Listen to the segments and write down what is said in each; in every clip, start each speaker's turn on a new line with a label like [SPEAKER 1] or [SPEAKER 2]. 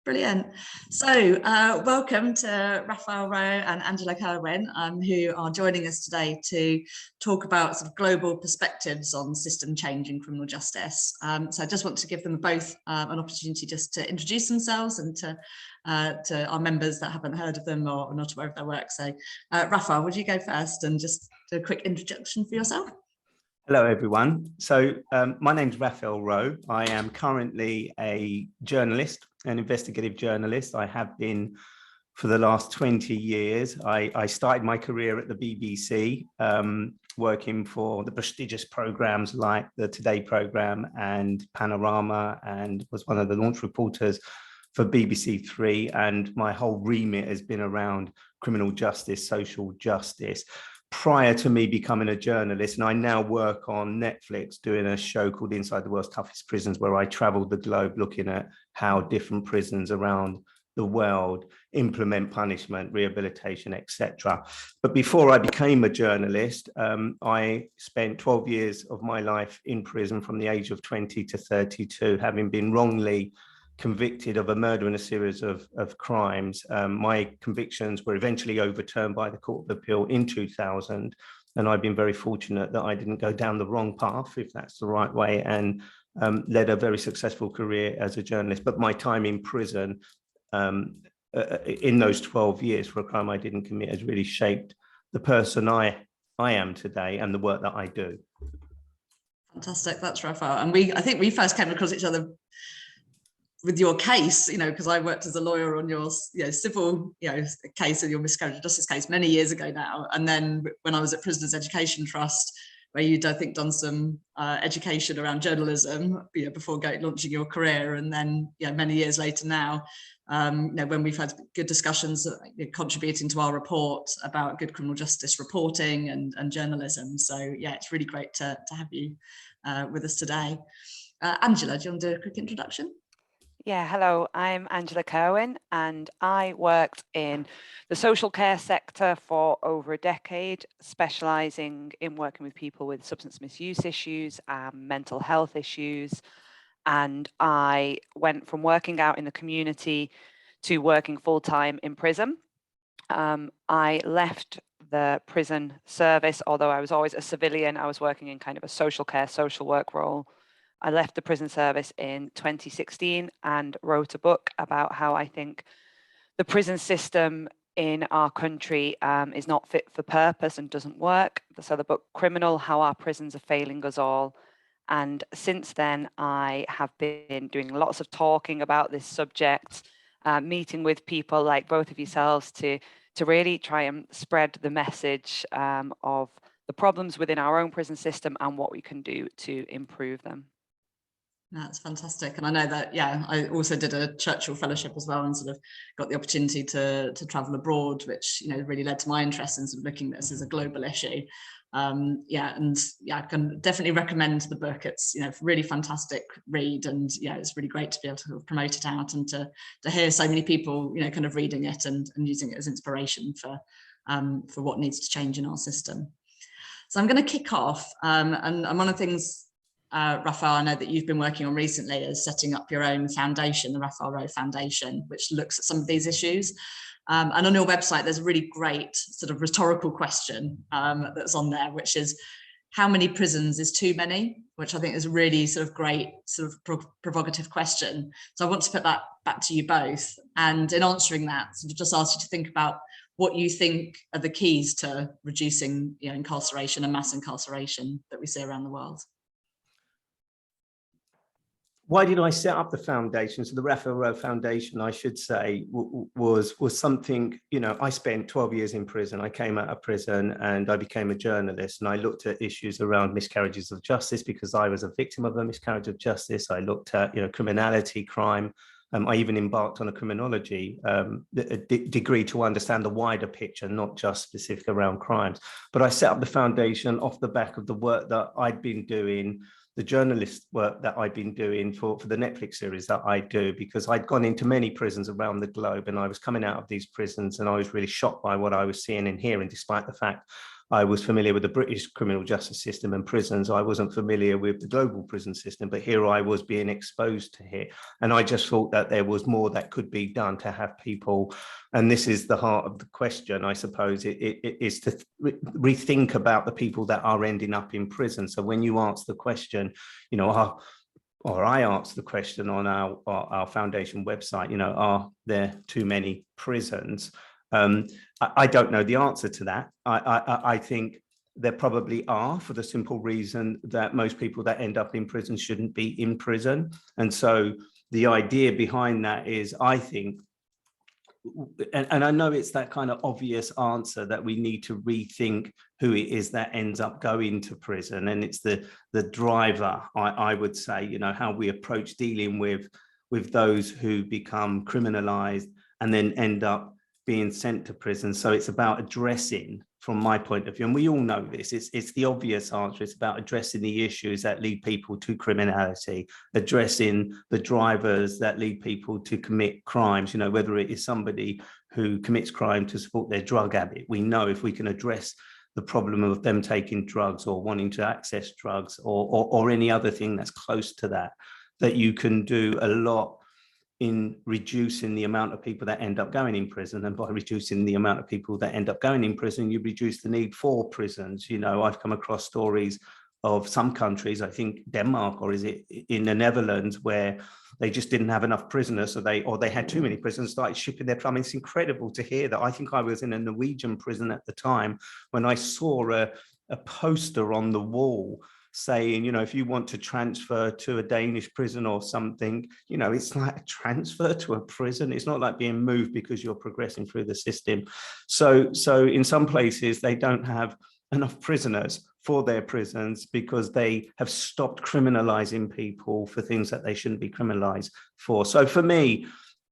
[SPEAKER 1] Brilliant. So welcome to Raphael Rowe and Angela Kirwin, who are joining us today to talk about sort of global perspectives on system change in criminal justice. So I just want to give them both an opportunity just to introduce themselves and to our members that haven't heard of them or not aware of their work. So Raphael, would you go first and just do a quick introduction for yourself?
[SPEAKER 2] Hello, everyone. So my name's Raphael Rowe. I am currently a journalist, an investigative journalist. I have been for the last 20 years. I started my career at the BBC, working for the prestigious programs like the Today programme and Panorama, and was one of the launch reporters for BBC Three. And my whole remit has been around criminal justice, social justice, prior to me becoming a journalist. And I now work on Netflix doing a show called Inside the World's Toughest Prisons, where I traveled the globe looking at how different prisons around the world implement punishment, rehabilitation, etc. But before I became a journalist, I spent 12 years of my life in prison from the age of 20 to 32, having been wrongly convicted of a murder and a series of crimes. My convictions were eventually overturned by the Court of Appeal in 2000, and I've been very fortunate that I didn't go down the wrong path, if that's the right way, and led a very successful career as a journalist. But my time in prison in those 12 years for a crime I didn't commit has really shaped the person I am today and the work that I do.
[SPEAKER 1] Fantastic, that's Raphael. And I think we first came across each other with your case, because I worked as a lawyer on your civil case and your miscarriage of justice case many years ago now. And then when I was at Prisoners Education Trust, where you'd, I think, done some education around journalism before launching your career. And then many years later now, when we've had good discussions contributing to our report about good criminal justice reporting and journalism. So yeah, it's really great to have you with us today. Angela, do you want to do a quick introduction?
[SPEAKER 3] Yeah, hello, I'm Angela Kirwin, and I worked in the social care sector for over a decade, specialising in working with people with substance misuse issues and mental health issues. And I went from working out in the community to working full-time in prison. I left the prison service, although I was always a civilian. I was working in kind of a social care, social work role. I left the prison service in 2016 and wrote a book about how I think the prison system in our country is not fit for purpose and doesn't work. So the book Criminal, How Our Prisons Are Failing Us All. And since then, I have been doing lots of talking about this subject, meeting with people like both of yourselves to really try and spread the message of the problems within our own prison system and what we can do to improve them.
[SPEAKER 1] That's fantastic. And I know that, I also did a Churchill Fellowship as well and sort of got the opportunity to travel abroad, which, really led to my interest in sort of looking at this as a global issue. I can definitely recommend the book. It's, really fantastic read, and it's really great to be able to promote it out and to hear so many people, kind of reading it and using it as inspiration for what needs to change in our system. So I'm going to kick off, and one of the things, Raphael, I know that you've been working on recently is setting up your own foundation, the Raphael Rowe Foundation, which looks at some of these issues. And on your website, there's a really great sort of rhetorical question that's on there, which is, how many prisons is too many? Which I think is a really sort of great sort of provocative question. So I want to put that back to you both. And in answering that, sort of just ask you to think about what you think are the keys to reducing incarceration and mass incarceration that we see around the world.
[SPEAKER 2] Why did I set up the foundation? So the Raphael Rowe Foundation, I should say, was something, I spent 12 years in prison. I came out of prison and I became a journalist, and I looked at issues around miscarriages of justice because I was a victim of a miscarriage of justice. I looked at, criminality, crime. I even embarked on a criminology degree to understand the wider picture, not just specific around crimes. But I set up the foundation off the back of the work that I'd been doing, the journalist work that I've been doing for the Netflix series that I do, because I'd gone into many prisons around the globe, and I was coming out of these prisons and I was really shocked by what I was seeing and hearing, despite the fact I was familiar with the British criminal justice system and prisons. I wasn't familiar with the global prison system, but here I was being exposed to it. And I just thought that there was more that could be done to have people, and this is the heart of the question, I suppose, it is to rethink about the people that are ending up in prison. So when you ask the question, you know, or I asked the question on our foundation website, you know, are there too many prisons? I don't know the answer to that. I think there probably are, for the simple reason that most people that end up in prison shouldn't be in prison. And so the idea behind that is, I think, and I know it's that kind of obvious answer, that we need to rethink who it is that ends up going to prison. And it's the driver, I would say, you know, how we approach dealing with those who become criminalized and then end up being sent to prison. So it's about addressing, from my point of view, and we all know this, it's the obvious answer. It's about addressing the issues that lead people to criminality, addressing the drivers that lead people to commit crimes, you know, whether it is somebody who commits crime to support their drug habit. We know if we can address the problem of them taking drugs or wanting to access drugs or any other thing that's close to that, that you can do a lot in reducing the amount of people that end up going in prison. And by reducing the amount of people that end up going in prison, you reduce the need for prisons. You know, I've come across stories of some countries, I think Denmark, or is it in the Netherlands, where they just didn't have enough prisoners, so they had too many prisoners, started shipping their plumbing. It's incredible to hear that. I think I was in a Norwegian prison at the time when I saw a poster on the wall saying, you know, if you want to transfer to a Danish prison or something, you know, it's like a transfer to a prison. It's not like being moved because you're progressing through the system. So in some places, they don't have enough prisoners for their prisons because they have stopped criminalizing people for things that they shouldn't be criminalized for. So for me,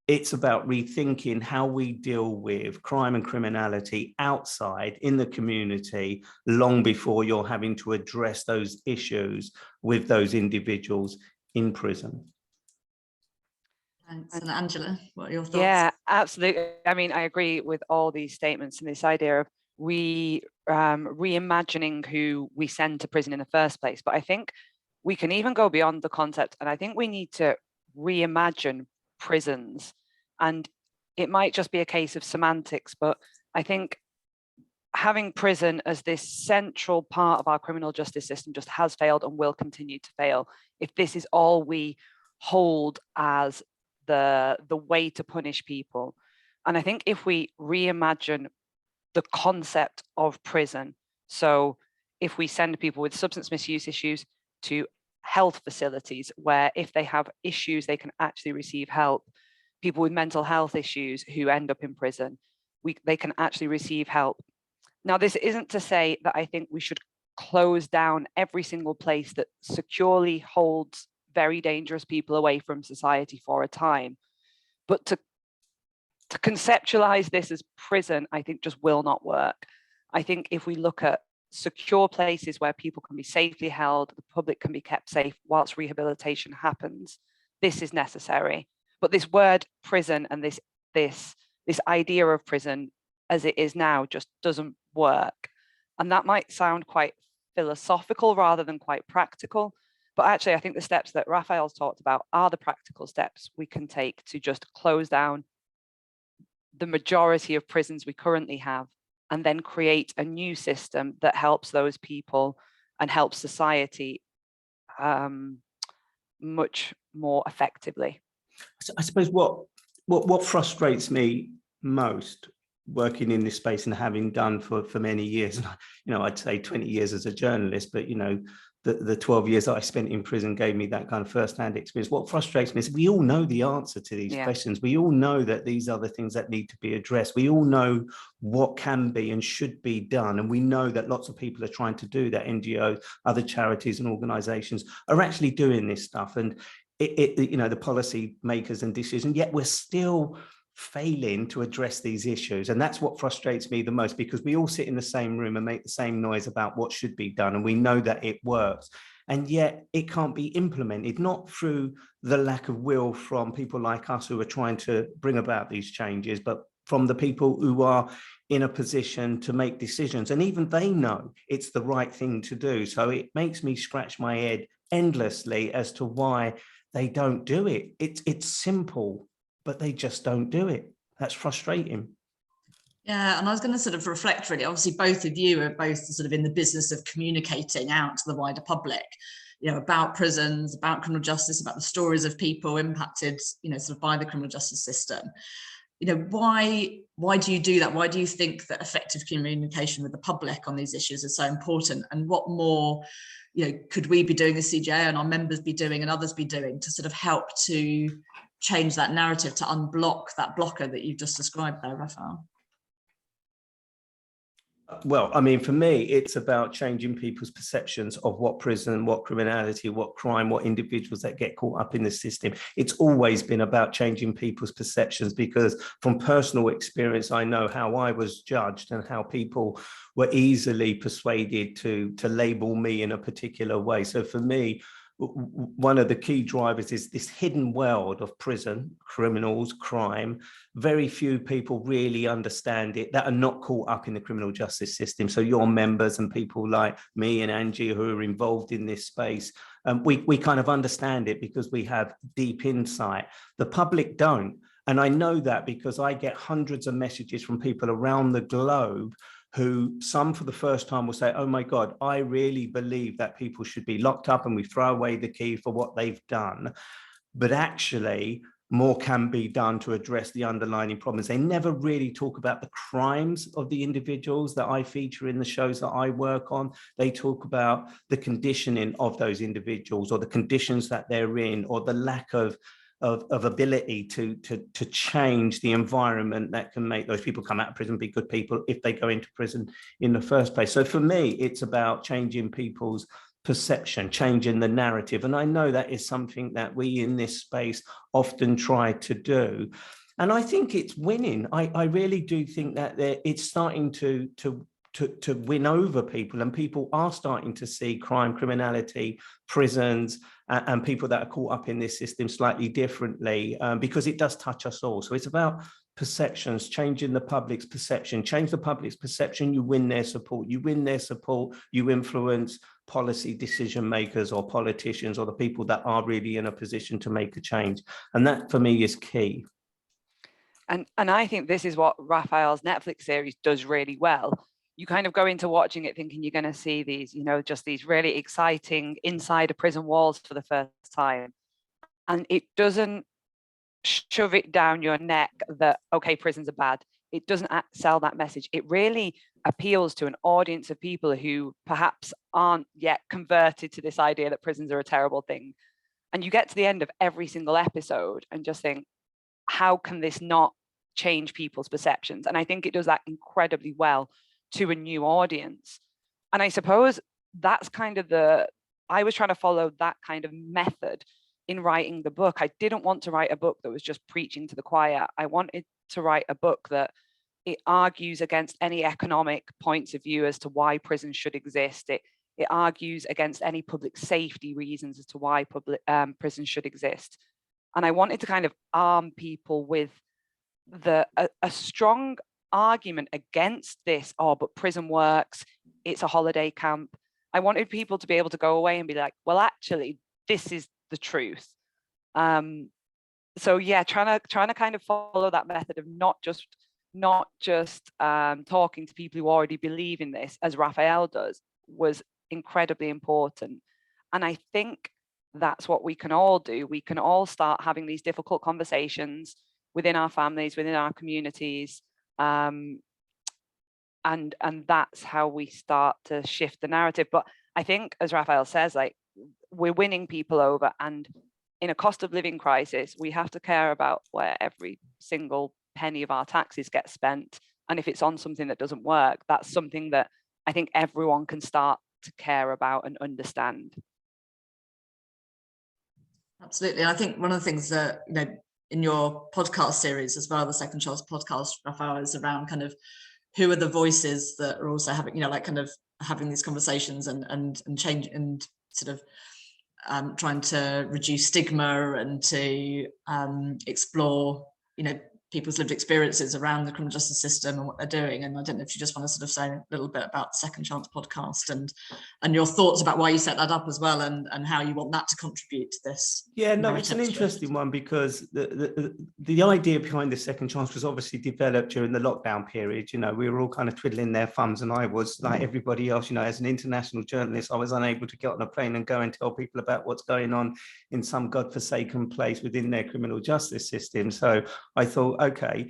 [SPEAKER 2] it's about rethinking how we deal with crime and criminality outside in the community long before you're having to address those issues with those individuals in prison.
[SPEAKER 1] Thanks. And Angela, what are your thoughts?
[SPEAKER 3] Yeah, absolutely. I mean, I agree with all these statements and this idea of reimagining who we send to prison in the first place. But I think we can even go beyond the concept, and I think we need to reimagine prisons. And it might just be a case of semantics, but I think having prison as this central part of our criminal justice system just has failed and will continue to fail if this is all we hold as the way to punish people. And I think if we reimagine the concept of prison, so if we send people with substance misuse issues to health facilities where if they have issues they can actually receive help, people with mental health issues who end up in prison, they can actually receive help. Now, this isn't to say that I think we should close down every single place that securely holds very dangerous people away from society for a time, but to conceptualize this as prison, I think just will not work. I think if we look at secure places where people can be safely held, the public can be kept safe whilst rehabilitation happens, this is necessary. But this word prison and this idea of prison as it is now just doesn't work. And that might sound quite philosophical rather than quite practical. But actually, I think the steps that Raphael's talked about are the practical steps we can take to just close down the majority of prisons we currently have and then create a new system that helps those people and helps society much more effectively.
[SPEAKER 2] I suppose what frustrates me most working in this space and having done for many years, you know, I'd say 20 years as a journalist, but you know, the 12 years that I spent in prison gave me that kind of first-hand experience. What frustrates me is we all know the answer to these questions. We all know that these are the things that need to be addressed. We all know what can be and should be done. And we know that lots of people are trying to do that. NGOs, other charities and organizations are actually doing this stuff. And you know, the policy makers and decisions, yet we're still failing to address these issues. And that's what frustrates me the most, because we all sit in the same room and make the same noise about what should be done, and we know that it works, and yet it can't be implemented, not through the lack of will from people like us who are trying to bring about these changes, but from the people who are in a position to make decisions. And even they know it's the right thing to do. So it makes me scratch my head endlessly as to why they don't do it. It's simple, but they just don't do it. That's frustrating.
[SPEAKER 1] Yeah, and I was going to sort of reflect really, obviously both of you are both sort of in the business of communicating out to the wider public, you know, about prisons, about criminal justice, about the stories of people impacted, you know, sort of by the criminal justice system. You know, why do you do that? Why do you think that effective communication with the public on these issues is so important? And what more, you know, could we be doing as CJA and our members be doing and others be doing to sort of help to change that narrative, to unblock that blocker that you've just described there, Raphael?
[SPEAKER 2] Well, I mean, for me, it's about changing people's perceptions of what prison, what criminality, what crime, what individuals that get caught up in the system. It's always been about changing people's perceptions, because from personal experience, I know how I was judged and how people were easily persuaded to label me in a particular way. So for me, one of the key drivers is this hidden world of prison, criminals, crime. Very few people really understand it that are not caught up in the criminal justice system. So your members and people like me and Angie who are involved in this space, we kind of understand it because we have deep insight. The public don't. And I know that because I get hundreds of messages from people around the globe who, some for the first time, will say, oh my God, I really believe that people should be locked up and we throw away the key for what they've done. But actually, more can be done to address the underlying problems. They never really talk about the crimes of the individuals that I feature in the shows that I work on. They talk about the conditioning of those individuals, or the conditions that they're in, or the lack of ability to change the environment that can make those people come out of prison be good people if they go into prison in the first place. So for me, it's about changing people's perception, changing the narrative. And I know that is something that we in this space often try to do. And I think it's winning. I really do think that it's starting to win over people, and people are starting to see crime, criminality, prisons, and people that are caught up in this system slightly differently, because it does touch us all. So it's about perceptions, changing the public's perception. Change the public's perception, you win their support. You win their support, you influence policy decision makers or politicians or the people that are really in a position to make a change. And that for me is key.
[SPEAKER 3] And I think this is what Raphael's Netflix series does really well. You kind of go into watching it thinking you're going to see these, you know, just these really exciting inside of prison walls for the first time. And it doesn't shove it down your neck that, okay, prisons are bad. It doesn't sell that message. It really appeals to an audience of people who perhaps aren't yet converted to this idea that prisons are a terrible thing. And you get to the end of every single episode and just think, how can this not change people's perceptions? And I think it does that incredibly well to a new audience. And I suppose that's kind of I was trying to follow that kind of method in writing the book. I didn't want to write a book that was just preaching to the choir. I wanted to write a book that it argues against any economic points of view as to why prisons should exist. It argues against any public safety reasons as to why prisons should exist. And I wanted to kind of arm people with a strong argument against this, oh, but prison works, it's a holiday camp. I wanted people to be able to go away and be like, well, actually, this is the truth. So yeah, trying to kind of follow that method of not just talking to people who already believe in this, as Raphael does, was incredibly important. And I think that's what we can all do. We can all start having these difficult conversations within our families, within our communities, and that's how we start to shift the narrative. But I think, as Raphael says, like, we're winning people over, and in a cost of living crisis, we have to care about where every single penny of our taxes get spent. And if it's on something that doesn't work, that's something that I think everyone can start to care about and understand.
[SPEAKER 1] Absolutely. And I think one of the things that, you know, in your podcast series as well, the Second Chance podcast, Raphael, is around kind of who are the voices that are also having, you know, like kind of having these conversations and change and sort of trying to reduce stigma and to explore, you know, people's lived experiences around the criminal justice system and what they're doing. And I don't know if you just want to sort of say a little bit about the Second Chance podcast and your thoughts about why you set that up as well, and how you want that to contribute to this.
[SPEAKER 2] Yeah, no, it's an interesting one, because the idea behind the Second Chance was obviously developed during the lockdown period. You know, we were all kind of twiddling their thumbs, and I was like everybody else, you know, as an international journalist, I was unable to get on a plane and go and tell people about what's going on in some godforsaken place within their criminal justice system. So I thought, okay,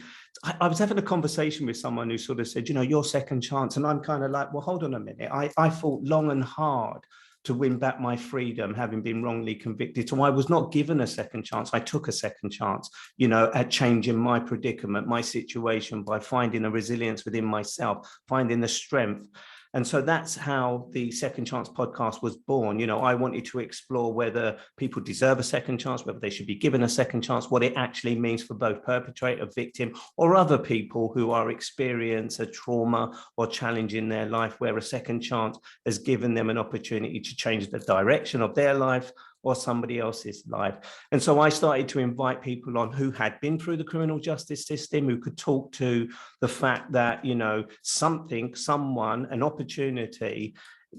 [SPEAKER 2] I was having a conversation with someone who sort of said, you know, your second chance. And I'm kind of like, well, hold on a minute. I fought long and hard to win back my freedom, having been wrongly convicted. So I was not given a second chance. I took a second chance, you know, at changing my predicament, my situation, by finding a resilience within myself, finding the strength. And so that's how the Second Chance podcast was born. You know, I wanted to explore whether people deserve a second chance, whether they should be given a second chance, what it actually means for both perpetrator, victim, or other people who are experiencing a trauma or challenge in their life, where a second chance has given them an opportunity to change the direction of their life or somebody else's life. And so I started to invite people on who had been through the criminal justice system, who could talk to the fact that, you know, someone, an opportunity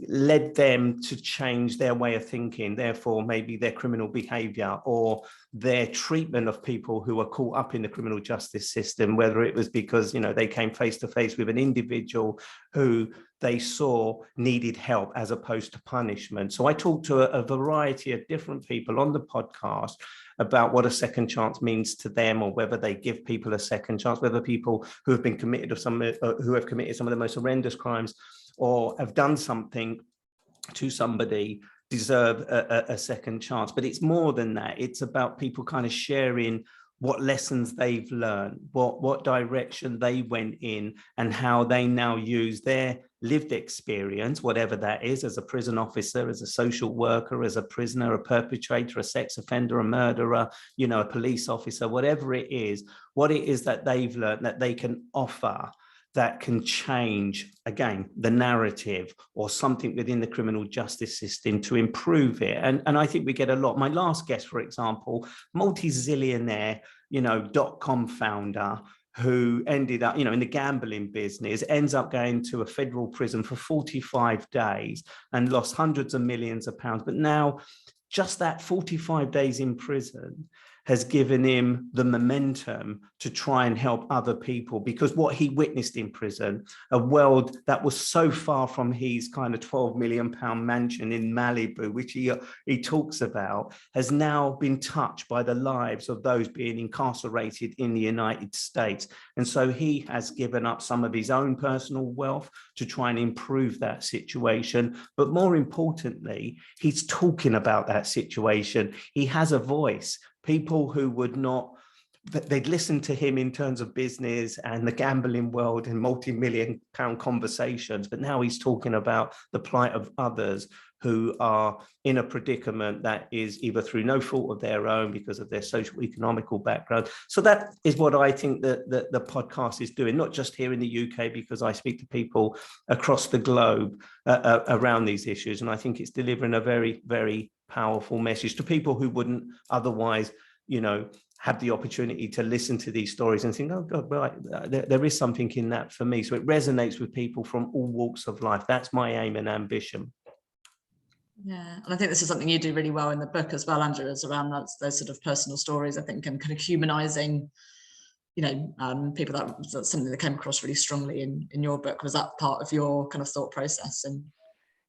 [SPEAKER 2] led them to change their way of thinking, therefore maybe their criminal behavior or their treatment of people who are caught up in the criminal justice system, whether it was because, you know, they came face to face with an individual who they saw needed help as opposed to punishment. So I talked to a variety of different people on the podcast about what a second chance means to them, or whether they give people a second chance, whether people who have been committed of who have committed some of the most horrendous crimes or have done something to somebody deserve a second chance. But it's more than that. It's about people kind of sharing what lessons they've learned, what direction they went in, and how they now use their lived experience, whatever that is, as a prison officer, as a social worker, as a prisoner, a perpetrator, a sex offender, a murderer, you know, a police officer, whatever it is, what it is that they've learned that they can offer that can change, again, the narrative or something within the criminal justice system to improve it. And I think we get a lot. My last guest, for example, multi-zillionaire, you know, .com founder, who ended up, you know, in the gambling business, ends up going to a federal prison for 45 days and lost hundreds of millions of pounds. But now just that 45 days in prison has given him the momentum to try and help other people, because what he witnessed in prison, a world that was so far from his kind of 12 million pound mansion in Malibu, which he talks about, has now been touched by the lives of those being incarcerated in the United States. And so he has given up some of his own personal wealth to try and improve that situation. But more importantly, he's talking about that situation. He has a voice. People who would not, they'd listen to him in terms of business and the gambling world and multi-million pound conversations, but now he's talking about the plight of others who are in a predicament that is either through no fault of their own because of their social economical background. So that is what I think that the podcast is doing, not just here in the UK, because I speak to people across the globe around these issues. And I think it's delivering a very, very powerful message to people who wouldn't otherwise, you know, have the opportunity to listen to these stories and think, oh God, right, there is something in that for me. So it resonates with people from all walks of life. That's my aim and ambition.
[SPEAKER 1] Yeah, and I think this is something you do really well in the book as well, Andrew, is around those sort of personal stories, I think, and kind of humanizing, you know, people. That's something that came across really strongly in your book. Was that part of your kind of thought process? And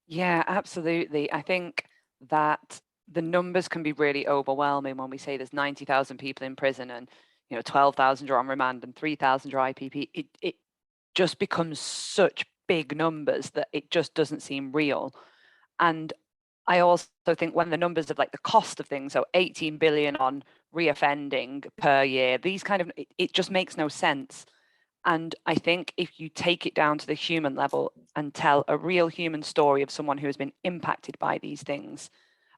[SPEAKER 3] yeah, absolutely. I think that the numbers can be really overwhelming when we say there's 90,000 people in prison and, you know, 12,000 are on remand and 3,000 are IPP. It just becomes such big numbers that it just doesn't seem real. And I also think when the numbers of like the cost of things, so 18 billion on reoffending per year, these kind of, it just makes no sense. And I think if you take it down to the human level and tell a real human story of someone who has been impacted by these things,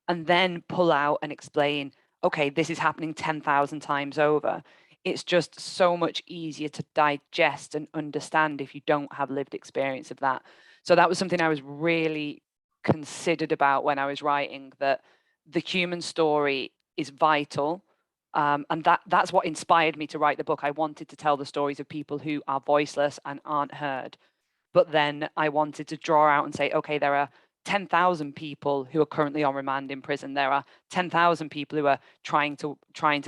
[SPEAKER 3] and then pull out and explain, okay, this is happening 10,000 times over, it's just so much easier to digest and understand if you don't have lived experience of that. So that was something I was really considered about when I was writing, that the human story is vital, And that's what inspired me to write the book. I wanted to tell the stories of people who are voiceless and aren't heard. But then I wanted to draw out and say, okay, there are 10,000 people who are currently on remand in prison. There are 10,000 people who are trying to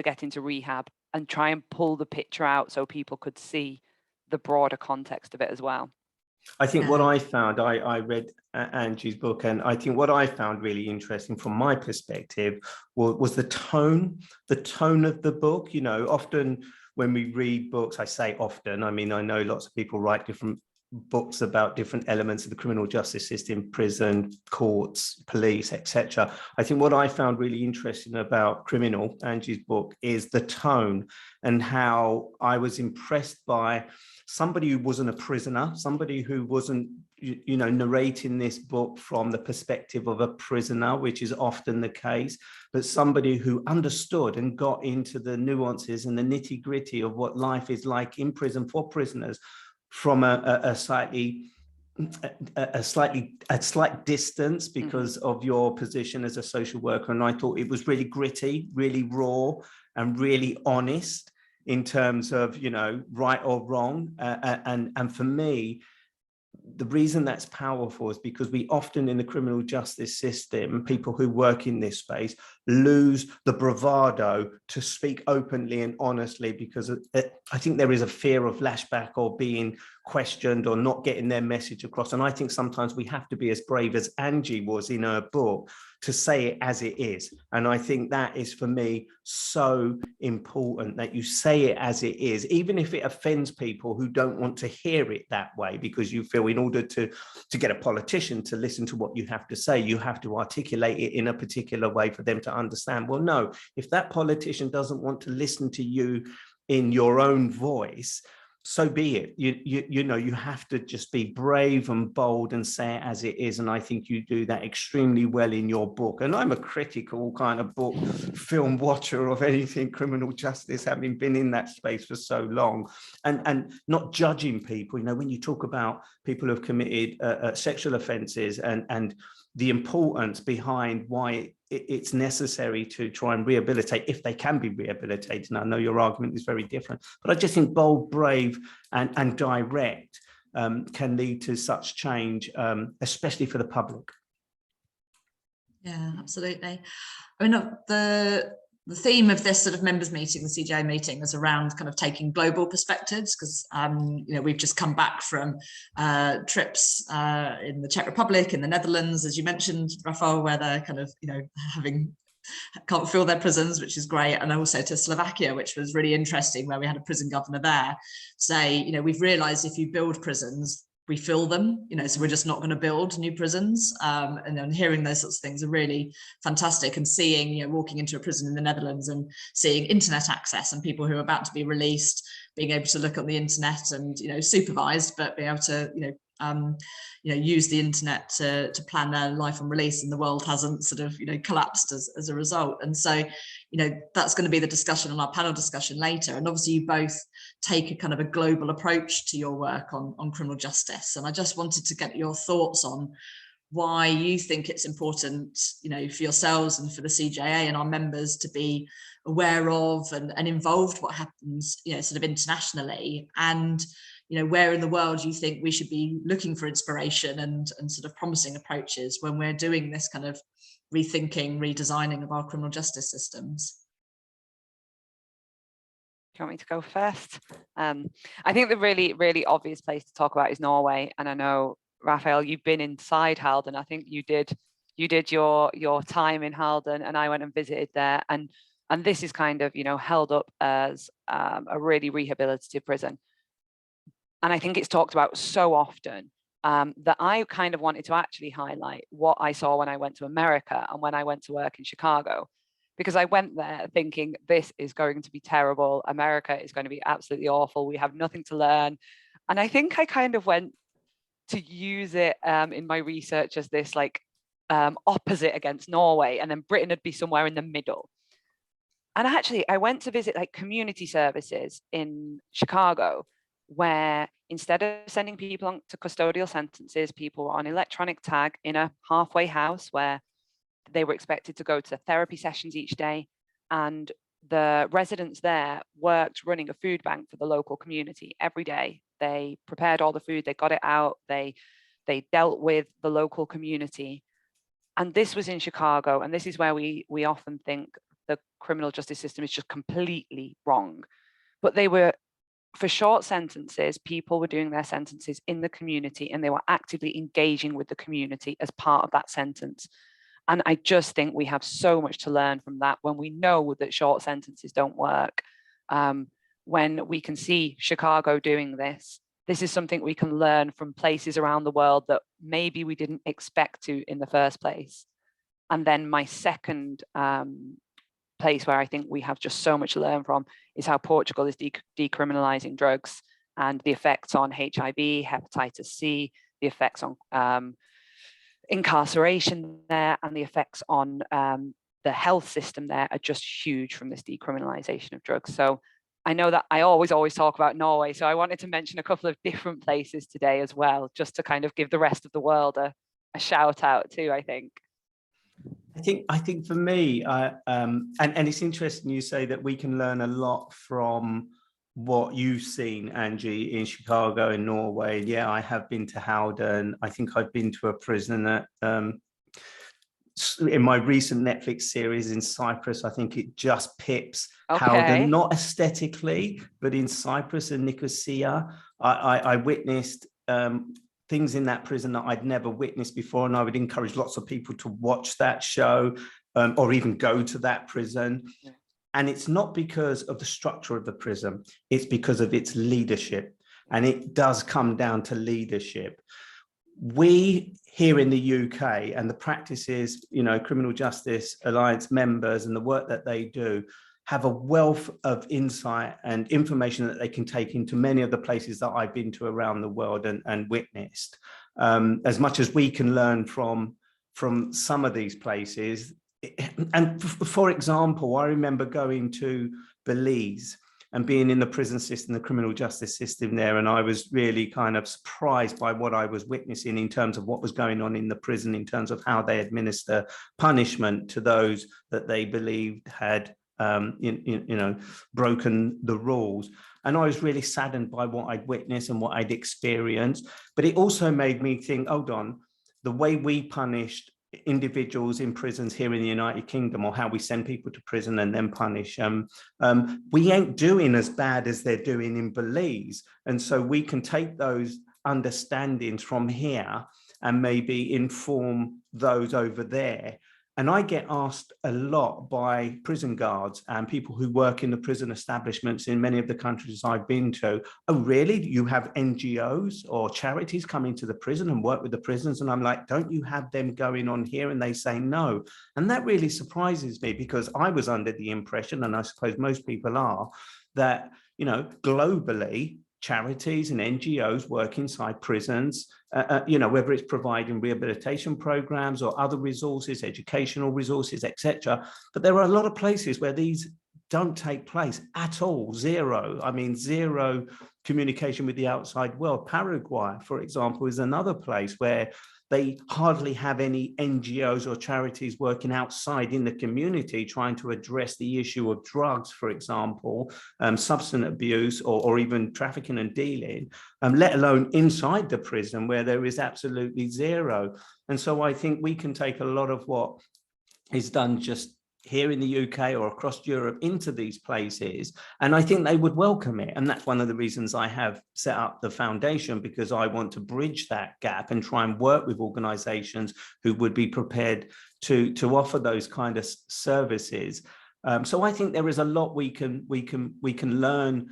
[SPEAKER 3] get into rehab, and try and pull the picture out so people could see the broader context of it as well.
[SPEAKER 2] I think what I found, I read Angie's book, and I think what I found really interesting from my perspective was the tone of the book. You know, often when we read books, I say often, I mean, I know lots of people write different books about different elements of the criminal justice system, prison, courts, police, etc. I think what I found really interesting about Criminal, Angie's book, is the tone, and how I was impressed by somebody who wasn't a prisoner, somebody who wasn't, you know, narrating this book from the perspective of a prisoner, which is often the case, but somebody who understood and got into the nuances and the nitty-gritty of what life is like in prison for prisoners, from a slight distance because of your position as a social worker. And I thought it was really gritty, really raw, and really honest in terms of, you know, right or wrong. And for me, the reason that's powerful is because we often in the criminal justice system, people who work in this space lose the bravado to speak openly and honestly, because I think there is a fear of lashback or being questioned or not getting their message across. And I think sometimes we have to be as brave as Angie was in her book to say it as it is. And I think that is, for me, so important, that you say it as it is, even if it offends people who don't want to hear it that way, because you feel in order to get a politician to listen to what you have to say, you have to articulate it in a particular way for them to understand. Well, no, if that politician doesn't want to listen to you in your own voice, so be it. You know, you have to just be brave and bold and say it as it is. And I think you do that extremely well in your book. And I'm a critical kind of book film watcher of anything criminal justice, having been in that space for so long, and not judging people. You know, when you talk about people who have committed sexual offences and the importance behind why it's necessary to try and rehabilitate, if they can be rehabilitated. And I know your argument is very different, but I just think bold, brave, and direct can lead to such change, especially for the public.
[SPEAKER 1] Yeah, absolutely. I mean, the theme of this sort of members meeting, the CJA meeting, is around kind of taking global perspectives, because you know, we've just come back from trips in the Czech Republic, in the Netherlands, as you mentioned, Raphael, where they're kind of, you know, can't fill their prisons, which is great, and also to Slovakia, which was really interesting, where we had a prison governor there say, you know, we've realized if you build prisons, we fill them, you know, so we're just not going to build new prisons. And then hearing those sorts of things are really fantastic, and seeing, you know, walking into a prison in the Netherlands and seeing internet access and people who are about to be released being able to look on the internet and, you know, supervised, but being able to, use the internet to plan their life on release, and the world hasn't sort of, you know, collapsed as a result. And so, you know, that's going to be the discussion on our panel discussion later. And obviously you both take a kind of a global approach to your work on criminal justice. And I just wanted to get your thoughts on why you think it's important, you know, for yourselves and for the CJA and our members to be aware of and involved what happens, you know, sort of internationally, and, you know, where in the world you think we should be looking for inspiration and sort of promising approaches when we're doing this kind of rethinking, redesigning of our criminal justice systems.
[SPEAKER 3] Do you want me to go first? I think the really, really obvious place to talk about is Norway. And I know, Raphael, you've been inside Halden. I think you did your time in Halden, and I went and visited there. And this is kind of, you know, held up as a really rehabilitative prison. And I think it's talked about so often that I kind of wanted to actually highlight what I saw when I went to America and when I went to work in Chicago, because I went there thinking this is going to be terrible. America is going to be absolutely awful. We have nothing to learn. And I think I kind of went to use it in my research as this like opposite against Norway, and then Britain would be somewhere in the middle. And actually, I went to visit like community services in Chicago, where instead of sending people on to custodial sentences, people were on electronic tag in a halfway house where they were expected to go to therapy sessions each day. And the residents there worked running a food bank for the local community every day. They prepared all the food, they got it out, they dealt with the local community. And this was in Chicago, and this is where we often think the criminal justice system is just completely wrong. But they were, for short sentences, people were doing their sentences in the community, and they were actively engaging with the community as part of that sentence. And I just think we have so much to learn from that when we know that short sentences don't work. When we can see Chicago doing this, this is something we can learn from places around the world that maybe we didn't expect to in the first place. And then my second place where I think we have just so much to learn from is how Portugal is decriminalizing drugs and the effects on HIV, hepatitis C, the effects on incarceration there, and the effects on the health system there are just huge from this decriminalization of drugs. So I know that I always talk about Norway, so I wanted to mention a couple of different places today as well, just to kind of give the rest of the world a shout out too, I think.
[SPEAKER 2] I think for me, and it's interesting you say that we can learn a lot from what you've seen, Angie, in Chicago and Norway. Yeah, I have been to Howden. I think I've been to a prison at, in my recent Netflix series in Cyprus. I think it just pips Howden, not aesthetically, but in Cyprus and Nicosia. I witnessed things in that prison that I'd never witnessed before, and I would encourage lots of people to watch that show or even go to that prison. Yeah. And it's not because of the structure of the prison, it's because of its leadership. And it does come down to leadership. We here in the UK, and the practices, you know, Criminal Justice Alliance members and the work that they do, have a wealth of insight and information that they can take into many of the places that I've been to around the world and witnessed. As much as we can learn from some of these places. And for example, I remember going to Belize and being in the prison system, the criminal justice system there, and I was really kind of surprised by what I was witnessing in terms of what was going on in the prison, in terms of how they administer punishment to those that they believed had broken the rules. And I was really saddened by what I'd witnessed and what I'd experienced. But it also made me think, hold on, the way we punished individuals in prisons here in the United Kingdom, or how we send people to prison and then punish we ain't doing as bad as they're doing in Belize. And so we can take those understandings from here and maybe inform those over there. And I get asked a lot by prison guards and people who work in the prison establishments in many of the countries I've been to, oh, really? You have NGOs or charities come into the prison and work with the prisons? And I'm like, don't you have them going on here? And they say no. And that really surprises me, because I was under the impression, and I suppose most people are, that, you know, globally, charities and NGOs work inside prisons, whether it's providing rehabilitation programs or other resources, educational resources, etc. But there are a lot of places where these don't take place at all. Zero. I mean, zero communication with the outside world. Paraguay, for example, is another place where they hardly have any NGOs or charities working outside in the community trying to address the issue of drugs, for example, substance abuse, or even trafficking and dealing, let alone inside the prison, where there is absolutely zero. And so I think we can take a lot of what is done just here in the UK or across Europe into these places, and I think they would welcome it. And that's one of the reasons I have set up the foundation, because I want to bridge that gap and try and work with organizations who would be prepared to offer those kind of services. So I think there is a lot we can learn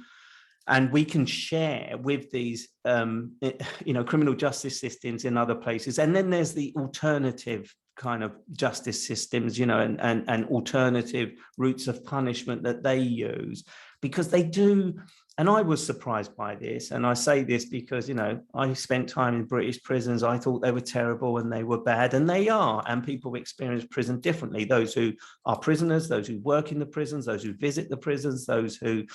[SPEAKER 2] and we can share with these criminal justice systems in other places. And then there's the alternative kind of justice systems, and alternative routes of punishment that they use, because they do. And I was surprised by this. And I say this because, I spent time in British prisons. I thought they were terrible and they were bad, and they are. And people experience prison differently. Those who are prisoners, those who work in the prisons, those who visit the prisons, those who,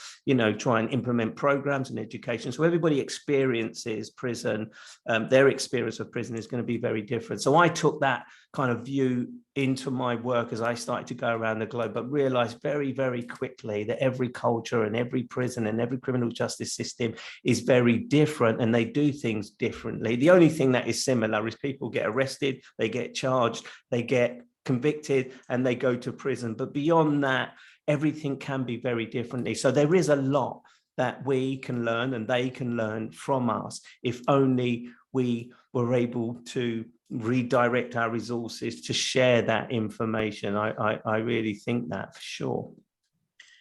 [SPEAKER 2] try and implement programs and education. So everybody experiences prison. Their experience of prison is going to be very different. So I took that kind of view into my work as I started to go around the globe, but realized very, very quickly that every culture and every prison and every criminal justice system is very different, and they do things differently. The only thing that is similar is people get arrested, they get charged, they get convicted, and they go to prison. But beyond that, everything can be very differently. So there is a lot that we can learn and they can learn from us, if only we were able to redirect our resources to share that information. I really think that, for sure.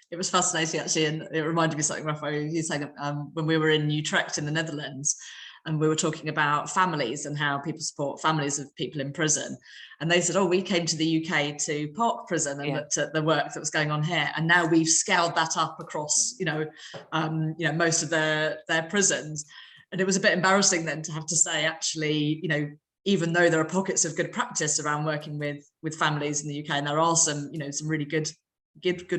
[SPEAKER 1] It was fascinating, actually, and it reminded me of something, Raphael, you saying when we were in Utrecht in the Netherlands, and we were talking about families and how people support families of people in prison. And they said, oh, we came to the UK to Park Prison and looked at the work that was going on here. And now we've scaled that up across, most of their prisons. And it was a bit embarrassing then to have to say, actually, even though there are pockets of good practice around working with families in the UK, and there are some really good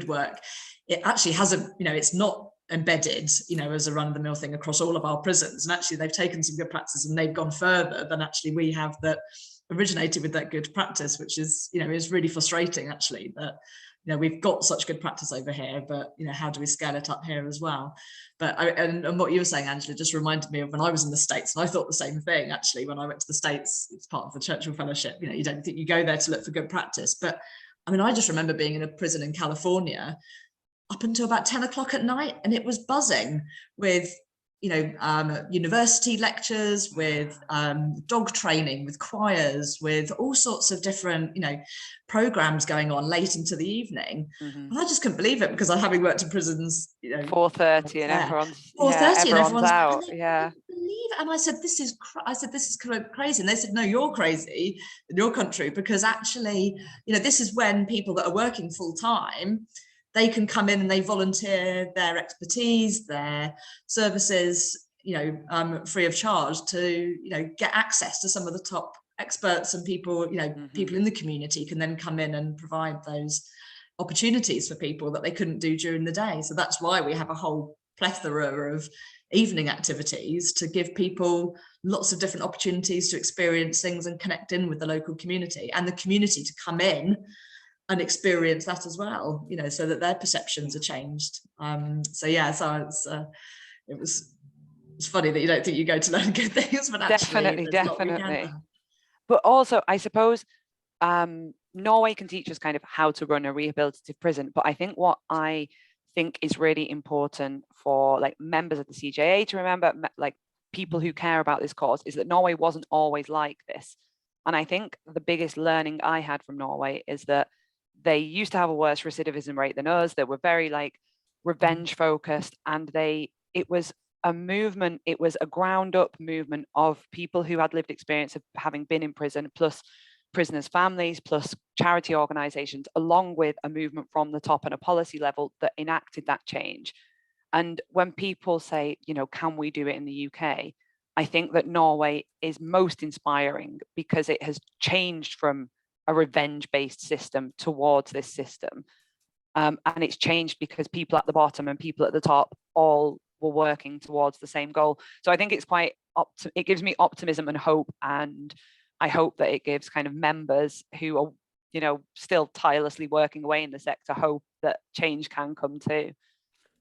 [SPEAKER 1] work, it actually hasn't, it's not embedded, as a run-of-the-mill thing across all of our prisons. And actually they've taken some good practice and they've gone further than actually we have that originated with that good practice, which is, is really frustrating, actually, that we've got such good practice over here, but how do we scale it up here as well? But and what you were saying, Angela, just reminded me of when I was in the States, and I thought the same thing, actually. When I went to the States, it's part of the Churchill Fellowship, you don't think you go there to look for good practice, but I just remember being in a prison in California up until about 10 o'clock at night, and it was buzzing with university lectures, with dog training, with choirs, with all sorts of different, programs going on late into the evening. And I just couldn't believe it, because I, having worked in prisons,
[SPEAKER 3] 4:30 and everyone's
[SPEAKER 1] 4:30 and everyone's
[SPEAKER 3] out.
[SPEAKER 1] And I believe it. And I said, this is kind of crazy. And they said, no, you're crazy in your country, because actually, this is when people that are working full time, they can come in and they volunteer their expertise, their services, free of charge to, get access to some of the top experts, and people, people in the community can then come in and provide those opportunities for people that they couldn't do during the day. So that's why we have a whole plethora of evening activities, to give people lots of different opportunities to experience things and connect in with the local community, and the community to come in and experience that as well, so that their perceptions are changed. It's funny that you don't think you go to learn good things, but actually
[SPEAKER 3] definitely. But also, I suppose Norway can teach us kind of how to run a rehabilitative prison. But I think what I think is really important for members of the CJA to remember, people who care about this cause, is that Norway wasn't always like this. And I think the biggest learning I had from Norway is that they used to have a worse recidivism rate than us. They were very revenge focused, and it was a movement, it was a ground up movement of people who had lived experience of having been in prison, plus prisoners' families, plus charity organizations, along with a movement from the top and a policy level that enacted that change. And when people say, can we do it in the UK? I think that Norway is most inspiring, because it has changed from a revenge-based system towards this system. And it's changed because people at the bottom and people at the top all were working towards the same goal. So I think it's it gives me optimism and hope. And I hope that it gives kind of members who are, still tirelessly working away in the sector, hope that change can come too.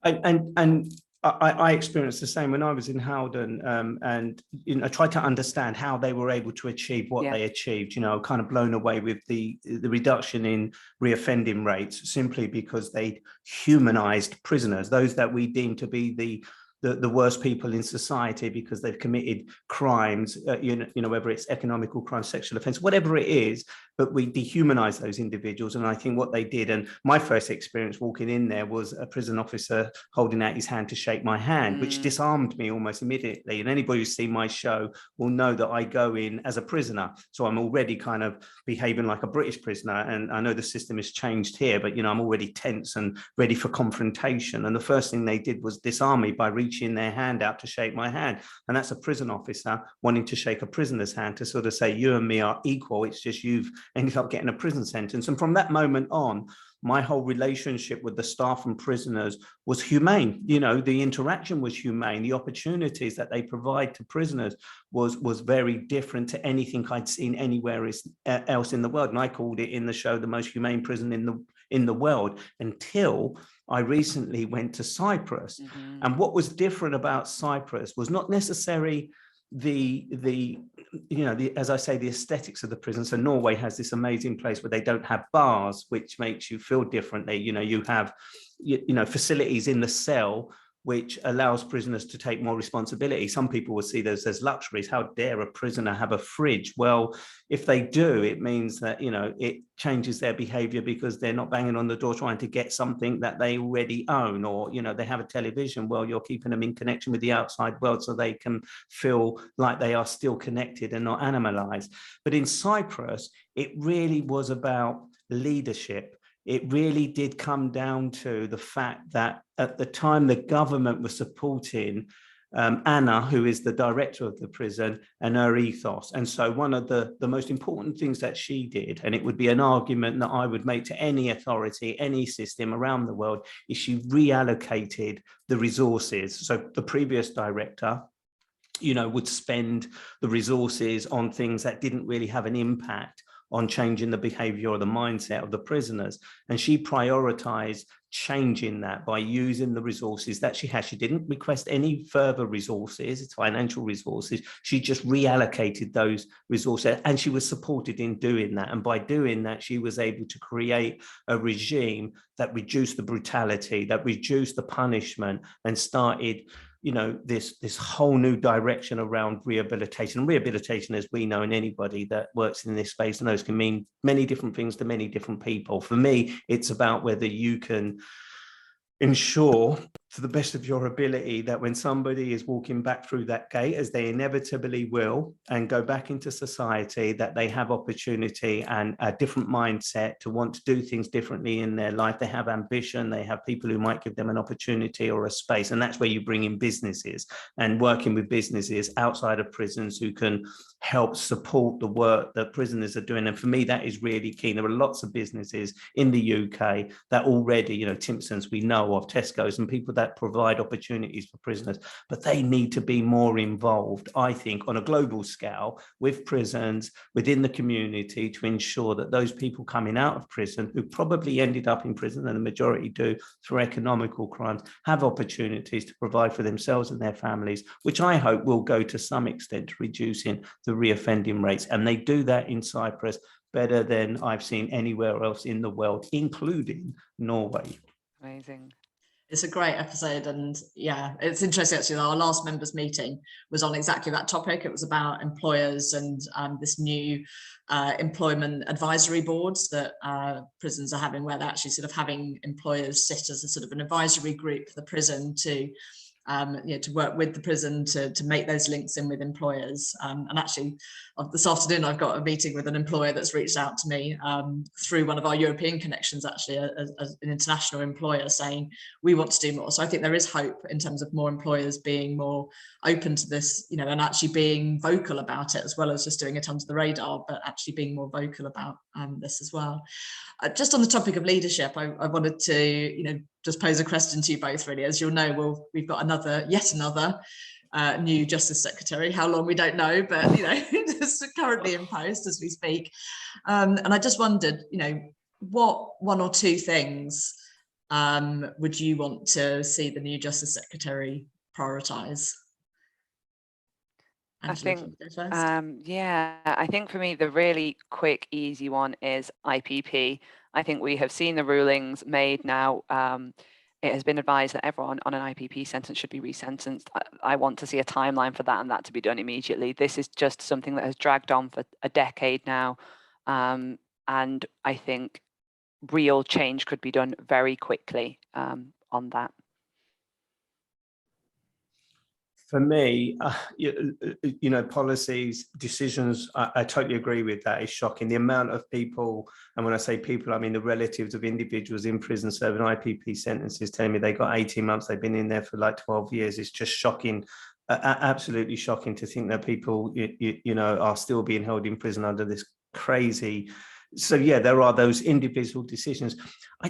[SPEAKER 2] And I experienced the same when I was in Howden, and I tried to understand how they were able to achieve what they achieved. Kind of blown away with the reduction in reoffending rates, simply because they humanized prisoners, those that we deem to be the worst people in society, because they've committed crimes, whether it's economical crimes, sexual offense, whatever it is, but we dehumanize those individuals. And I think what they did, and my first experience walking in there, was a prison officer holding out his hand to shake my hand, which disarmed me almost immediately. And anybody who's seen my show will know that I go in as a prisoner. So I'm already kind of behaving like a British prisoner. And I know the system has changed here, but, I'm already tense and ready for confrontation. And the first thing they did was disarm me by reaching their hand out to shake my hand. And that's a prison officer wanting to shake a prisoner's hand to sort of say, you and me are equal. It's just you've ended up getting a prison sentence. And from that moment on, my whole relationship with the staff and prisoners was humane. You know, the interaction was humane. The opportunities that they provide to prisoners was very different to anything I'd seen anywhere else in the world. And I called it in the show the most humane prison in the world, until I recently went to Cyprus. And what was different about Cyprus was not necessarily as I say, the aesthetics of the prison. So Norway has this amazing place where they don't have bars, which makes you feel differently. You know, you have, facilities in the cell, which allows prisoners to take more responsibility. Some people will see those as luxuries. How dare a prisoner have a fridge? Well, if they do, it means that, it changes their behavior, because they're not banging on the door trying to get something that they already own, or, they have a television. Well, you're keeping them in connection with the outside world so they can feel like they are still connected and not animalized. But in Cyprus, it really was about leadership. It really did come down to the fact that at the time the government was supporting Anna, who is the director of the prison, and her ethos. And so one of the most important things that she did, and it would be an argument that I would make to any authority, any system around the world, is she reallocated the resources. So the previous director, would spend the resources on things that didn't really have an impact on changing the behavior or the mindset of the prisoners. And she prioritized changing that by using the resources that she had. She didn't request any further resources, financial resources. She just reallocated those resources, and she was supported in doing that. And by doing that, she was able to create a regime that reduced the brutality, that reduced the punishment, and started this whole new direction around rehabilitation. And rehabilitation, as we know, and anybody that works in this space knows, can mean many different things to many different people. For me, it's about whether you can ensure, to the best of your ability, that when somebody is walking back through that gate, as they inevitably will, and go back into society, that they have opportunity and a different mindset to want to do things differently in their life. They have ambition, they have people who might give them an opportunity or a space. And that's where you bring in businesses, and working with businesses outside of prisons who can help support the work that prisoners are doing. And for me, that is really key. There are lots of businesses in the UK that already, Timpson's, we know of, Tesco's, and people that provide opportunities for prisoners, but they need to be more involved, I think, on a global scale with prisons, within the community, to ensure that those people coming out of prison, who probably ended up in prison, and the majority do, through economical crimes, have opportunities to provide for themselves and their families, which I hope will go to some extent to reducing the reoffending rates. And they do that in Cyprus better than I've seen anywhere else in the world, including Norway.
[SPEAKER 3] Amazing.
[SPEAKER 1] It's a great episode, and yeah, it's interesting actually. Our last members meeting was on exactly that topic. It was about employers and this new employment advisory boards that prisons are having, where they're actually sort of having employers sit as a sort of an advisory group for the prison to to work with the prison to make those links in with employers. And actually, this afternoon, I've got a meeting with an employer that's reached out to me through one of our European connections, actually, as an international employer, saying we want to do more. So I think there is hope in terms of more employers being more open to this, and actually being vocal about it, as well as just doing it under the radar, but actually being more vocal about this as well. Just on the topic of leadership, I wanted to, just pose a question to you both, really. As you'll know, we've got yet another new Justice Secretary. How long, we don't know, but just currently in post as we speak. And I just wondered, what one or two things would you want to see the new Justice Secretary prioritise?
[SPEAKER 3] I think, I think for me, the really quick, easy one is IPP. I think we have seen the rulings made now. It has been advised that everyone on an IPP sentence should be resentenced. I want to see a timeline for that, and that to be done immediately. This is just something that has dragged on for a decade now. And I think real change could be done very quickly on that.
[SPEAKER 2] For me, policies, decisions, I totally agree with that. It's shocking. The amount of people, and when I say people, I mean the relatives of individuals in prison serving IPP sentences telling me they got 18 months, they've been in there for like 12 years. It's just shocking, absolutely shocking to think that people, are still being held in prison under this crazy, So yeah, there are those individual decisions.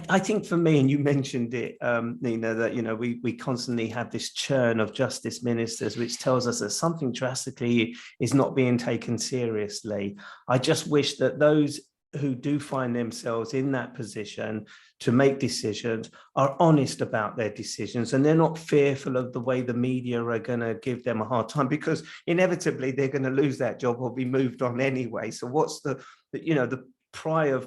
[SPEAKER 2] I think for me, and you mentioned it, Nina, that, you know, we constantly have this churn of justice ministers, which tells us that something drastically is not being taken seriously. I just wish that those who do find themselves in that position to make decisions are honest about their decisions, and they're not fearful of the way the media are going to give them a hard time, because inevitably they're going to lose that job or be moved on anyway. So what's the prior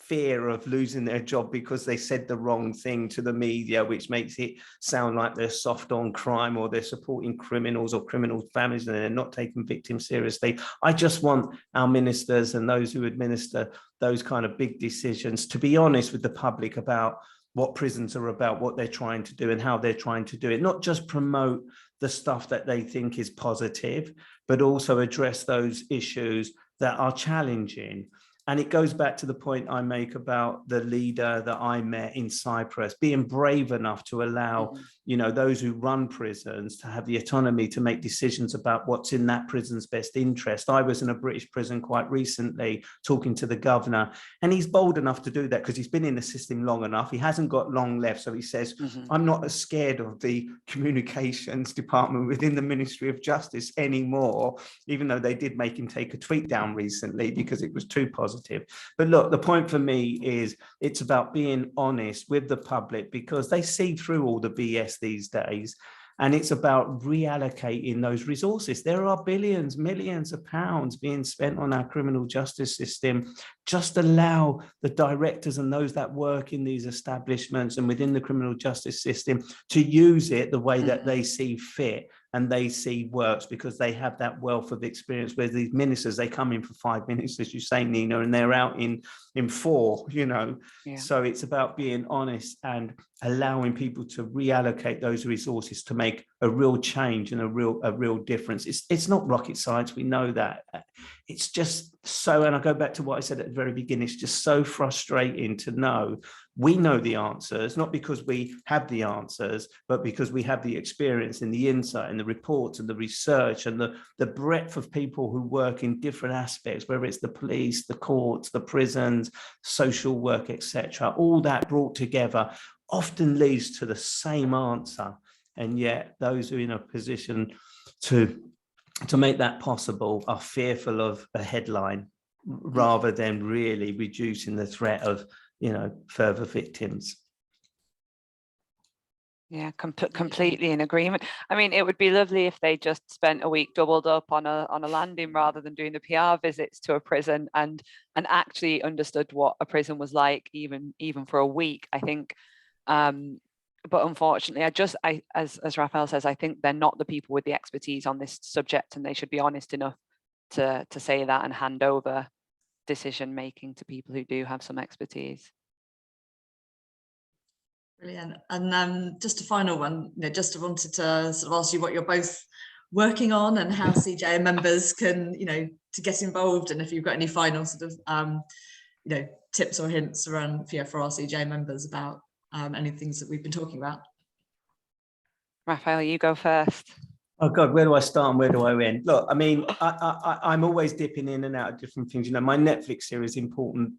[SPEAKER 2] fear of losing their job because they said the wrong thing to the media, which makes it sound like they're soft on crime or they're supporting criminals or criminal families and they're not taking victims seriously. I just want our ministers and those who administer those kind of big decisions to be honest with the public about what prisons are about, what they're trying to do and how they're trying to do it, not just promote the stuff that they think is positive, but also address those issues that are challenging. And it goes back to the point I make about the leader that I met in Cyprus, being brave enough to allow, you know, those who run prisons to have the autonomy to make decisions about what's in that prison's best interest. I was in a British prison quite recently talking to the governor, and he's bold enough to do that because he's been in the system long enough. He hasn't got long left. So he says, I'm not as scared of the communications department within the Ministry of Justice anymore, even though they did make him take a tweet down recently because it was too positive. But look, the point for me is it's about being honest with the public, because they see through all the BS these days, and it's about reallocating those resources. There are billions, millions of pounds being spent on our criminal justice system. Just allow the directors and those that work in these establishments and within the criminal justice system to use it the way that they see fit and they see works, because they have that wealth of experience. Where these ministers, they come in for 5 minutes, as you say, Nina, and they're out in 4, you know. So it's about being honest and allowing people to reallocate those resources to make a real change and a real difference. It's not rocket science, we know that. It's just so, and I go back to what I said at the very beginning, it's just so frustrating to know we know the answers, not because we have the answers, but because we have the experience and the insight and the reports and the research and the breadth of people who work in different aspects, whether it's the police, the courts, the prisons, social work, etc. All that brought together often leads to the same answer. And yet those who are in a position to make that possible are fearful of a headline rather than really reducing the threat of, you know, further victims.
[SPEAKER 3] Yeah, completely in agreement. I mean, it would be lovely if they just spent a week doubled up on a landing rather than doing the PR visits to a prison and actually understood what a prison was like, even for a week. I think, but unfortunately, as Raphael says, I think they're not the people with the expertise on this subject, and they should be honest enough to say that and hand over decision making to people who do have some expertise.
[SPEAKER 1] Brilliant. And just a final one, you know, just wanted to sort of ask you what you're both working on and how CJA members can, you know, to get involved, and if you've got any final sort of, you know, tips or hints around for our CJA members about any things that we've been talking about.
[SPEAKER 3] Raphael, you go first.
[SPEAKER 2] Oh God, where do I start and where do I end? Look, I mean, I'm always dipping in and out of different things. You know, my Netflix series is important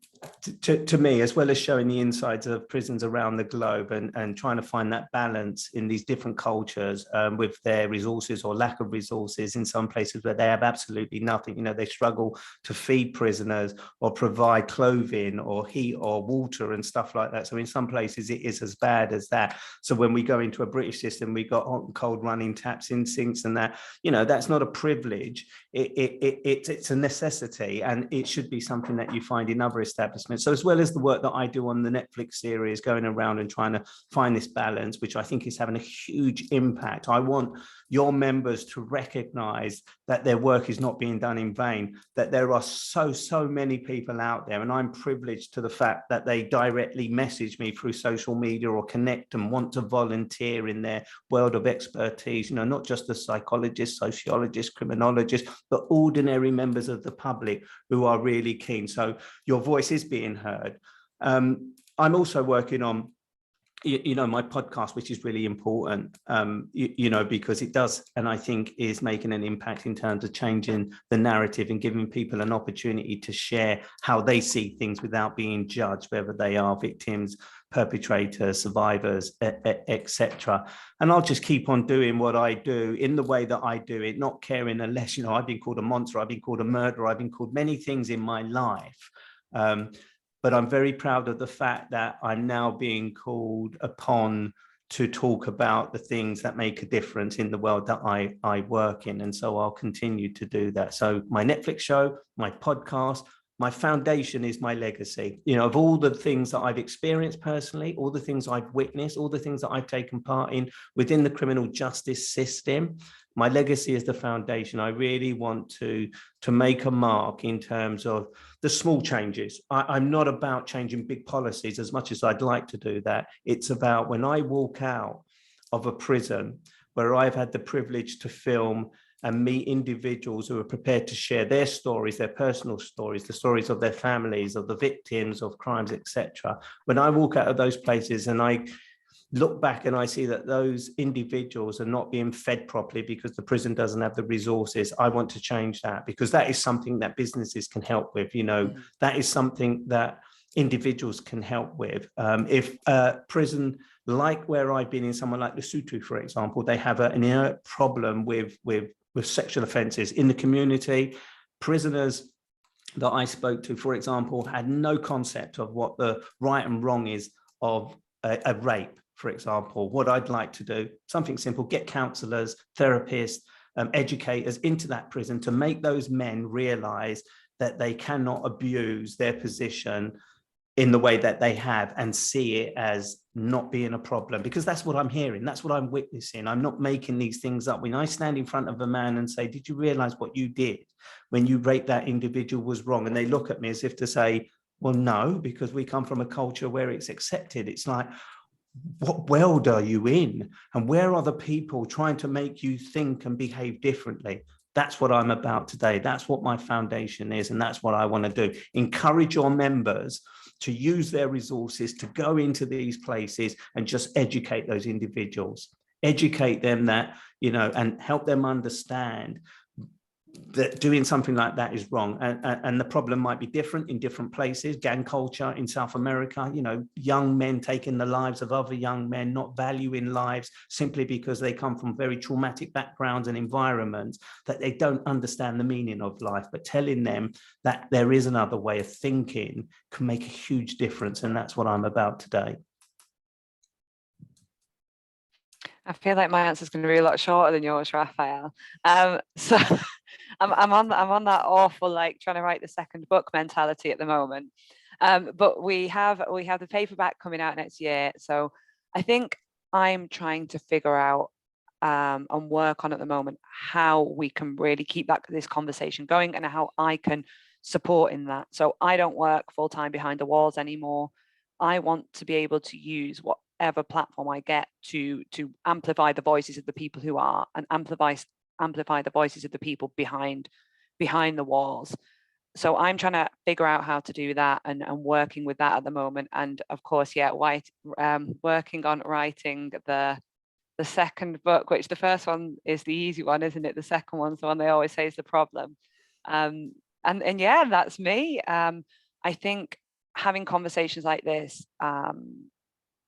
[SPEAKER 2] to me, as well as showing the insides of prisons around the globe and trying to find that balance in these different cultures with their resources or lack of resources in some places where they have absolutely nothing. You know, they struggle to feed prisoners or provide clothing or heat or water and stuff like that. So in some places it is as bad as that. So when we go into a British system, we got hot and cold running taps in sinks, and that, you know, that's not a privilege. It's a necessity, and it should be something that you find in other establishments. So as well as the work that I do on the Netflix series, going around and trying to find this balance, which I think is having a huge impact, I want your members to recognize that their work is not being done in vain, that there are so many people out there, and I'm privileged to the fact that they directly message me through social media or connect and want to volunteer in their world of expertise, you know, not just the psychologists, sociologists, criminologists, but ordinary members of the public who are really keen. So your voice is being heard. I'm also working on my podcast, which is really important, because it does, and I think is making an impact in terms of changing the narrative and giving people an opportunity to share how they see things without being judged, whether they are victims, perpetrators, survivors, etc. And I'll just keep on doing what I do in the way that I do it, not caring unless, I've been called a monster, I've been called a murderer, I've been called many things in my life. But I'm very proud of the fact that I'm now being called upon to talk about the things that make a difference in the world that I work in. And so I'll continue to do that. So my Netflix show, my podcast, my foundation is my legacy, of all the things that I've experienced personally, all the things I've witnessed, all the things that I've taken part in within the criminal justice system. My legacy is the foundation. I really want to make a mark in terms of the small changes. I'm not about changing big policies as much as I'd like to do that. It's about when I walk out of a prison where I've had the privilege to film and meet individuals who are prepared to share their stories, their personal stories, the stories of their families, of the victims of crimes, etc. When I walk out of those places and I look back and I see that those individuals are not being fed properly because the prison doesn't have the resources, I want to change that, because that is something that businesses can help with. That is something that individuals can help with. If a prison like where I've been in, someone like Lesotho, for example, they have an inherent problem with sexual offences in the community. Prisoners that I spoke to, for example, had no concept of what the right and wrong is of a rape, for example. What I'd like to do, something simple, get counsellors, therapists, educators into that prison to make those men realise that they cannot abuse their position in the way that they have and see it as not being a problem, because that's what I'm hearing. That's what I'm witnessing. I'm not making these things up. When I stand in front of a man and say, did you realize what you did when you raped that individual was wrong? And they look at me as if to say, well, no, because we come from a culture where it's accepted. It's like, what world are you in? And where are the people trying to make you think and behave differently? That's what I'm about today. That's what my foundation is. And that's what I want to do. Encourage your members to use their resources to go into these places and just educate those individuals, educate them that, and help them understand that doing something like that is wrong. And the problem might be different in different places. Gang culture in South America, young men taking the lives of other young men, not valuing lives simply because they come from very traumatic backgrounds and environments, that they don't understand the meaning of life. But telling them that there is another way of thinking can make a huge difference. And that's what I'm about today.
[SPEAKER 3] I feel like my answer is going to be a lot shorter than yours, Raphael. So I'm on that awful, like, trying to write the second book mentality at the moment. But we have the paperback coming out next year. So I think I'm trying to figure out and work on at the moment how we can really keep this conversation going and how I can support in that. So I don't work full time behind the walls anymore. I want to be able to use whatever platform I get to amplify the voices of the people who are, and amplify the voices of the people behind the walls. So I'm trying to figure out how to do that and working with that at the moment. And of course, working on writing the second book, which the first one is the easy one, isn't it? The second one's the one they always say is the problem. And yeah, that's me. I think having conversations like this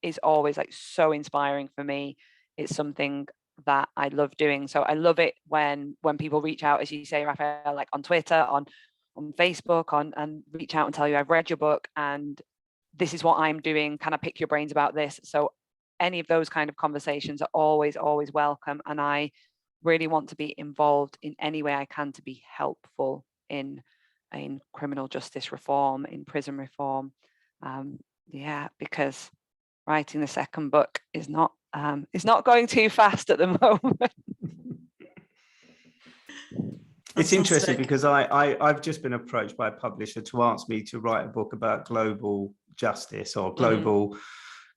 [SPEAKER 3] is always like so inspiring for me. It's something that I love doing. So I love it when people reach out, as you say, Raphael, like on Twitter, on Facebook, and reach out and tell you, I've read your book and this is what I'm doing. Can I pick your brains about this? So any of those kind of conversations are always welcome. And I really want to be involved in any way I can to be helpful in criminal justice reform, in prison reform. Because writing the second book is not going too fast at the moment.
[SPEAKER 2] It's interesting because I've just been approached by a publisher to ask me to write a book about global justice or global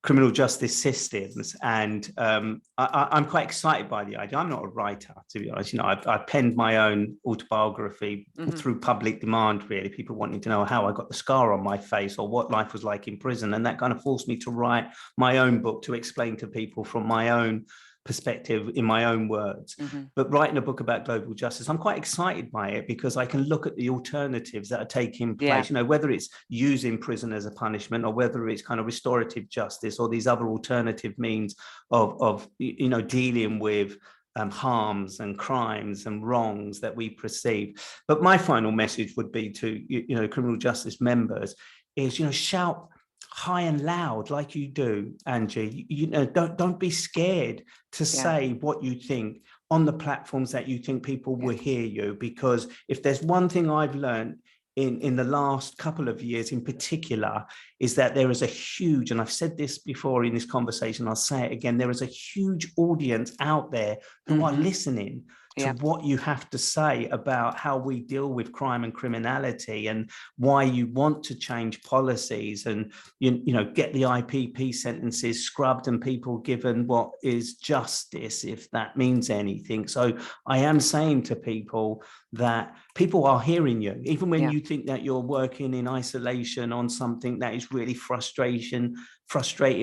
[SPEAKER 2] criminal justice systems. And I'm quite excited by the idea. I'm not a writer, to be honest. I've penned my own autobiography through public demand, really. People wanting to know how I got the scar on my face or what life was like in prison. And that kind of forced me to write my own book to explain to people from my own perspective in my own words. But writing a book about global justice, I'm quite excited by it because I can look at the alternatives that are taking place, whether it's using prison as a punishment or whether it's kind of restorative justice or these other alternative means of dealing with harms and crimes and wrongs that we perceive. But my final message would be to criminal justice members is shout high and loud like you do, Angie. Don't be scared to say what you think on the platforms that you think people will hear you, because if there's one thing I've learned in the last couple of years in particular, is that there is a huge, and I've said this before in this conversation, I'll say it again, there is a huge audience out there who are listening to what you have to say about how we deal with crime and criminality, and why you want to change policies and get the IPP sentences scrubbed and people given what is justice, if that means anything. So I am saying to people that people are hearing you, even when you think that you're working in isolation on something that is really frustrating,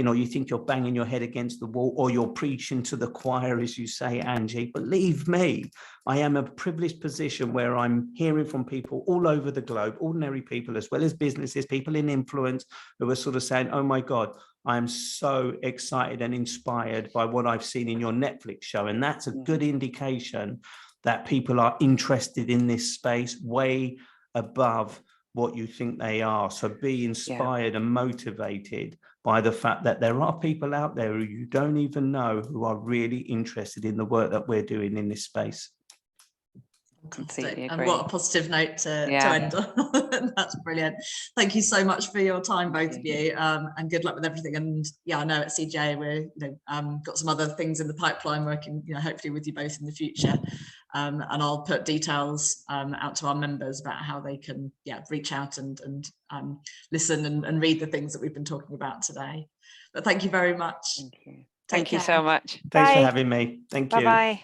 [SPEAKER 2] or you think you're banging your head against the wall, or you're preaching to the choir, as you say, Angie. Believe me, I am in a privileged position where I'm hearing from people all over the globe, ordinary people as well as businesses, people in influence, who are sort of saying, oh my God, I'm so excited and inspired by what I've seen in your Netflix show. And that's a good indication that people are interested in this space way above what you think they are. So be inspired and motivated by the fact that there are people out there who you don't even know who are really interested in the work that we're doing in this space.
[SPEAKER 1] Fantastic. And what a positive note to end on. That's brilliant. Thank you so much for your time, both of you, and good luck with everything. And I know at CJ we're got some other things in the pipeline, working hopefully with you both in the future. And I'll put details out to our members about how they can reach out and listen and read the things that we've been talking about today. But thank you very much.
[SPEAKER 3] Thank you so much.
[SPEAKER 2] Thanks for having me. Thank you.
[SPEAKER 3] Bye-bye.